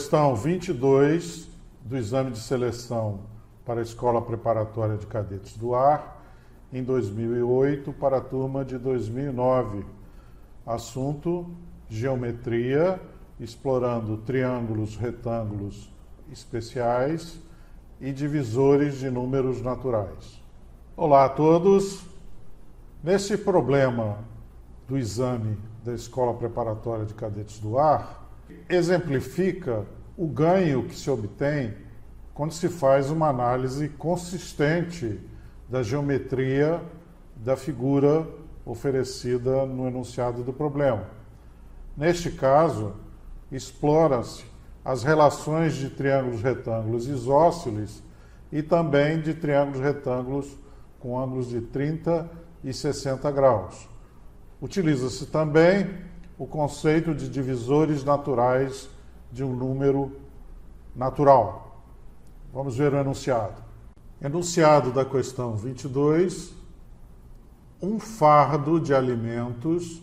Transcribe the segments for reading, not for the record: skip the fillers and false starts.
Questão 22 do exame de seleção para a Escola Preparatória de Cadetes do Ar, em 2008, para a turma de 2009. Assunto: geometria, explorando triângulos, retângulos especiais e divisores de números naturais. Olá a todos! Nesse problema do exame da Escola Preparatória de Cadetes do Ar, exemplifica o ganho que se obtém quando se faz uma análise consistente da geometria da figura oferecida no enunciado do problema. Neste caso, explora-se as relações de triângulos retângulos isósceles e também de triângulos retângulos com ângulos de 30 e 60 graus. Utiliza-se também o conceito de divisores naturais de um número natural. Vamos ver o enunciado. Enunciado da questão 22. Um fardo de alimentos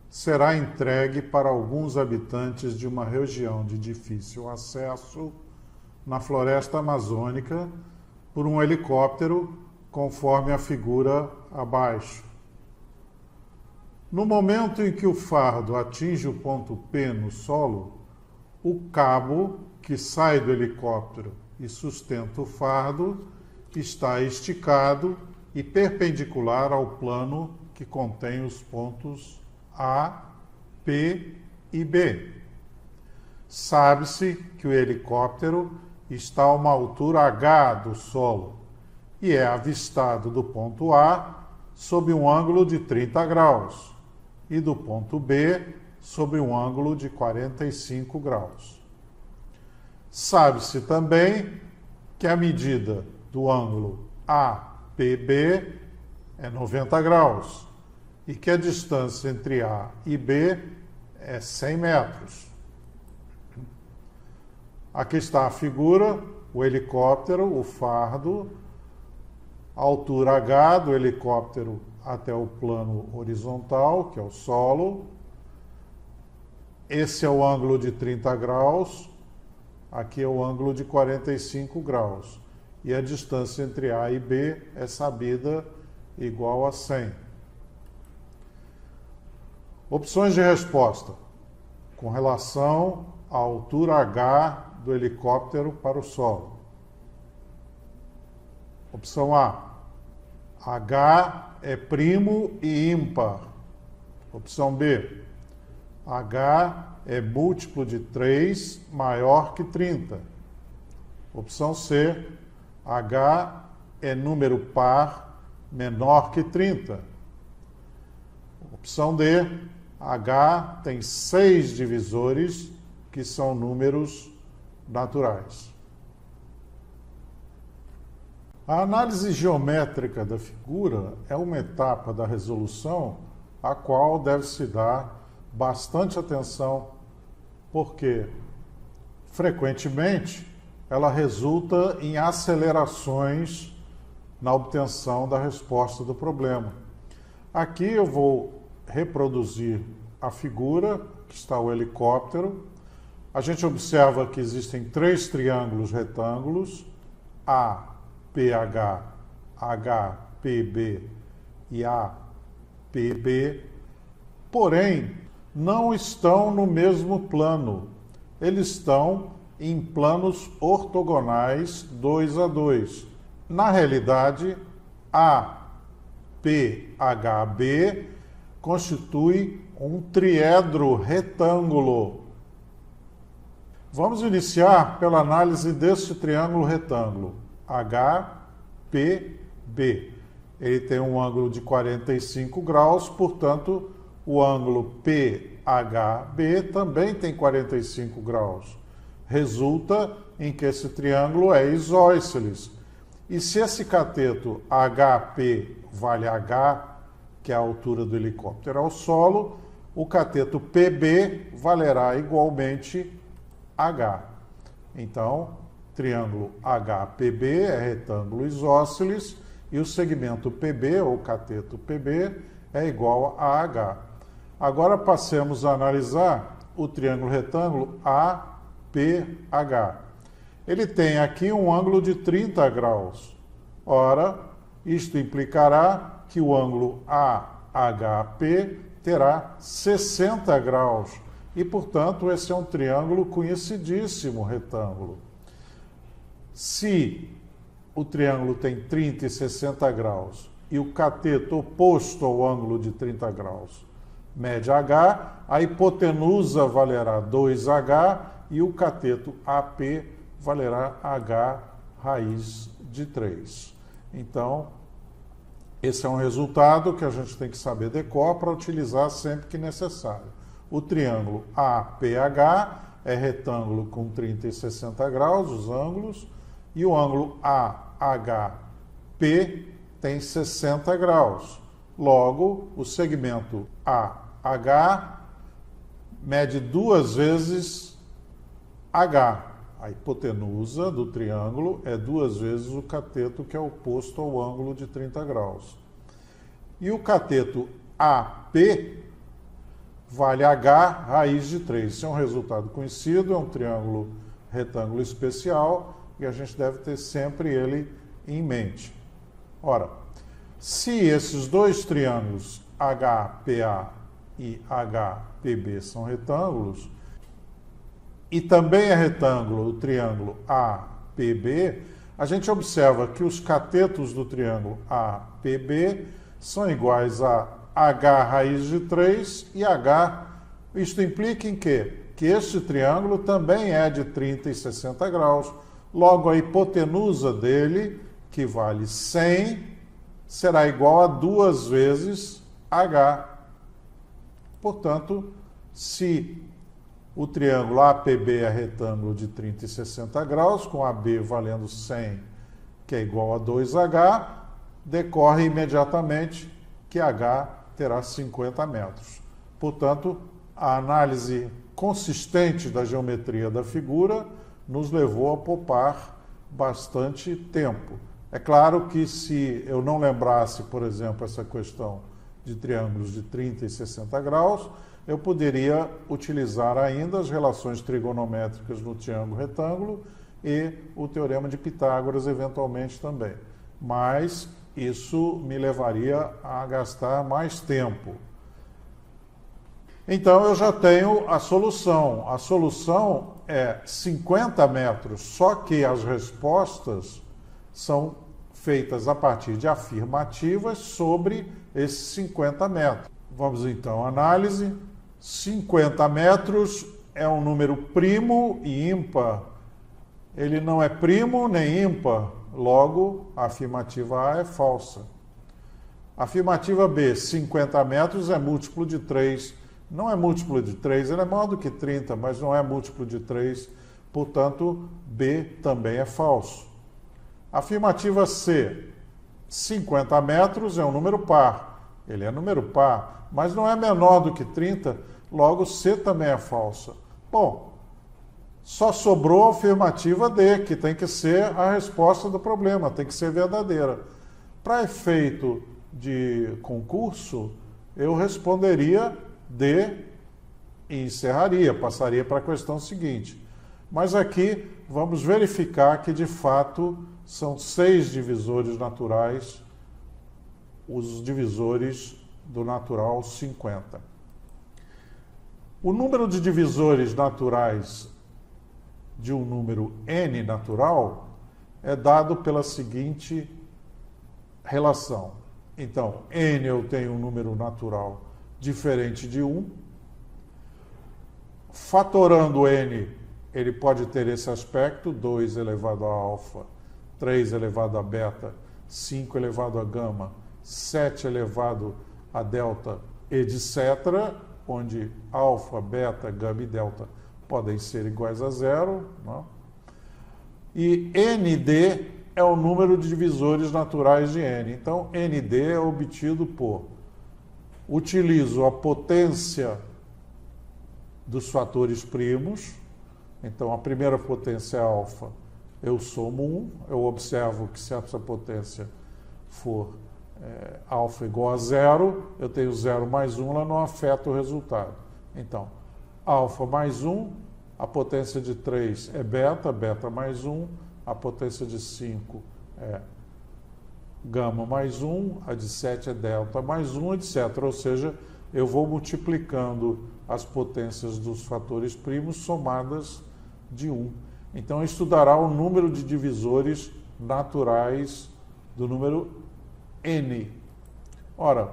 será entregue para alguns habitantes de uma região de difícil acesso na floresta amazônica por um helicóptero, conforme a figura abaixo. No momento em que o fardo atinge o ponto P no solo, o cabo que sai do helicóptero e sustenta o fardo está esticado e perpendicular ao plano que contém os pontos A, P e B. Sabe-se que o helicóptero está a uma altura H do solo e é avistado do ponto A sob um ângulo de 30 graus e do ponto B sob um ângulo de 45 graus. Sabe-se também que a medida do ângulo APB é 90 graus e que a distância entre A e B é 100 metros. Aqui está a figura, o helicóptero, o fardo, a altura H do helicóptero até o plano horizontal, que é o solo. Esse é o ângulo de 30 graus, aqui é o ângulo de 45 graus. E a distância entre A e B é sabida igual a 100. Opções de resposta com relação à altura H do helicóptero para o solo. Opção A. H é primo e ímpar. Opção B. H é múltiplo de 3 maior que 30. Opção C. H é número par menor que 30. Opção D. H tem 6 divisores que são números naturais. A análise geométrica da figura é uma etapa da resolução a qual deve-se dar bastante atenção, porque frequentemente ela resulta em acelerações na obtenção da resposta do problema. Aqui eu vou reproduzir a figura, que está o helicóptero. A gente observa que existem 3 triângulos retângulos, APH, HPB e APB, porém não estão no mesmo plano. Eles estão em planos ortogonais 2 a 2. Na realidade, APHB constitui um triedro retângulo. Vamos iniciar pela análise deste triângulo retângulo, HPB. Ele tem um ângulo de 45 graus, portanto, o ângulo PHB também tem 45 graus. Resulta em que esse triângulo é isósceles. E se esse cateto HP vale H, que é a altura do helicóptero ao solo, o cateto PB valerá igualmente H. Então, triângulo HPB é retângulo isósceles e o segmento PB, ou cateto PB, é igual a H. Agora passemos a analisar o triângulo retângulo PH. Ele tem aqui um ângulo de 30 graus. Ora, isto implicará que o ângulo AHP terá 60 graus. E, portanto, esse é um triângulo conhecidíssimo retângulo. Se o triângulo tem 30 e 60 graus e o cateto oposto ao ângulo de 30 graus mede H, a hipotenusa valerá 2H e o cateto AP valerá H raiz de 3. Então, esse é um resultado que a gente tem que saber decor para utilizar sempre que necessário. O triângulo APH é retângulo com 30 e 60 graus, os ângulos, e o ângulo AHP tem 60 graus. Logo, o segmento AH mede 2 vezes H. A hipotenusa do triângulo é 2 vezes o cateto que é oposto ao ângulo de 30 graus. E o cateto AP vale H raiz de 3. Isso é um resultado conhecido, é um triângulo retângulo especial e a gente deve ter sempre ele em mente. Ora, se esses dois triângulos HPA e HPB são retângulos, e também é retângulo o triângulo APB, a gente observa que os catetos do triângulo APB são iguais a H raiz de 3 e H. Isto implica em quê? Que este triângulo também é de 30 e 60 graus. Logo, a hipotenusa dele, que vale 100, será igual a 2 vezes H. Portanto, se o triângulo APB é retângulo de 30 e 60 graus, com AB valendo 100, que é igual a 2H, decorre imediatamente que H terá 50 metros. Portanto, a análise consistente da geometria da figura nos levou a poupar bastante tempo. É claro que se eu não lembrasse, por exemplo, essa questão de triângulos de 30 e 60 graus, eu poderia utilizar ainda as relações trigonométricas no triângulo retângulo e o teorema de Pitágoras eventualmente também. Mas isso me levaria a gastar mais tempo. Então eu já tenho a solução. A solução é 50 metros, só que as respostas são feitas a partir de afirmativas sobre esses 50 metros. Vamos então à análise. 50 metros é um número primo e ímpar. Ele não é primo nem ímpar, logo a afirmativa A é falsa. Afirmativa B, 50 metros é múltiplo de 3. Não é múltiplo de 3, ele é maior do que 30, mas não é múltiplo de 3, portanto, B também é falso. Afirmativa C, 50 metros é um número par. Ele é número par, mas não é menor do que 30, logo C também é falsa. Bom, só sobrou a afirmativa D, que tem que ser a resposta do problema, tem que ser verdadeira. Para efeito de concurso, eu responderia D e encerraria, passaria para a questão seguinte. Mas aqui vamos verificar que, de fato, são 6 divisores naturais, os divisores do natural 50. O número de divisores naturais de um número n natural é dado pela seguinte relação. Então, n eu tenho um número natural diferente de 1. Fatorando n, ele pode ter esse aspecto, 2 elevado a alfa, 3 elevado a beta, 5 elevado a gama, 7 elevado a delta, etc., onde alfa, beta, gama e delta podem ser iguais a 0. Não? E nd é o número de divisores naturais de n. Então, nd é obtido por... Utilizo a potência dos fatores primos. Então, a primeira potência é alfa. Eu somo 1. Eu observo que se essa potência for alfa igual a 0, eu tenho 0 mais 1, ela não afeta o resultado. Então, alfa mais 1 a potência de 3 é beta, beta mais 1, a potência de 5 é gama mais 1, a de 7 é delta mais 1, etc. Ou seja, eu vou multiplicando as potências dos fatores primos somadas de 1. Então, estudará o número de divisores naturais do número n. Ora,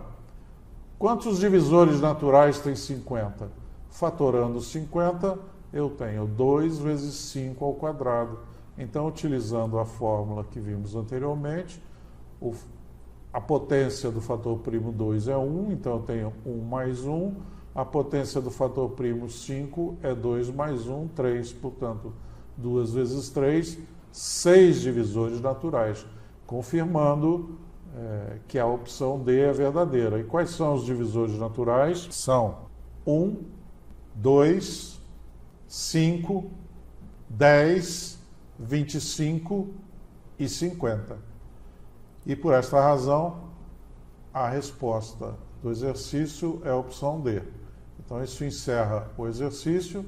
quantos divisores naturais tem 50? Fatorando 50, eu tenho 2 vezes 5 ao quadrado. Então, utilizando a fórmula que vimos anteriormente, a potência do fator primo 2 é 1, então eu tenho 1 mais 1. A potência do fator primo 5 é 2 mais 1, 3. Portanto, 2 vezes 3, 6 divisores naturais, confirmando que a opção D é verdadeira. E quais são os divisores naturais? São 1, 2, 5, 10, 25 e 50. E por esta razão, a resposta do exercício é a opção D. Então, isso encerra o exercício,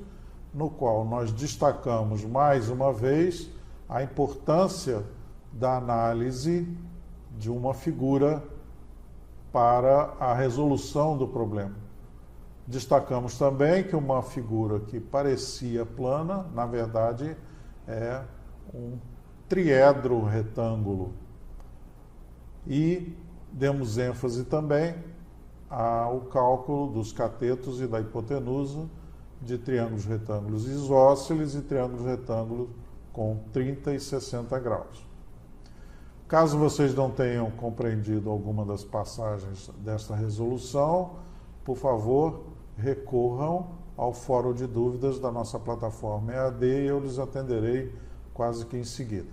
no qual nós destacamos mais uma vez a importância da análise de uma figura para a resolução do problema. Destacamos também que uma figura que parecia plana, na verdade, é um triedro retângulo. E demos ênfase também ao cálculo dos catetos e da hipotenusa de triângulos retângulos isósceles e triângulos retângulos com 30 e 60 graus. Caso vocês não tenham compreendido alguma das passagens desta resolução, por favor, recorram ao fórum de dúvidas da nossa plataforma EAD e eu lhes atenderei quase que em seguida.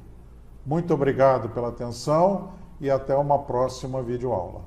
Muito obrigado pela atenção e até uma próxima videoaula.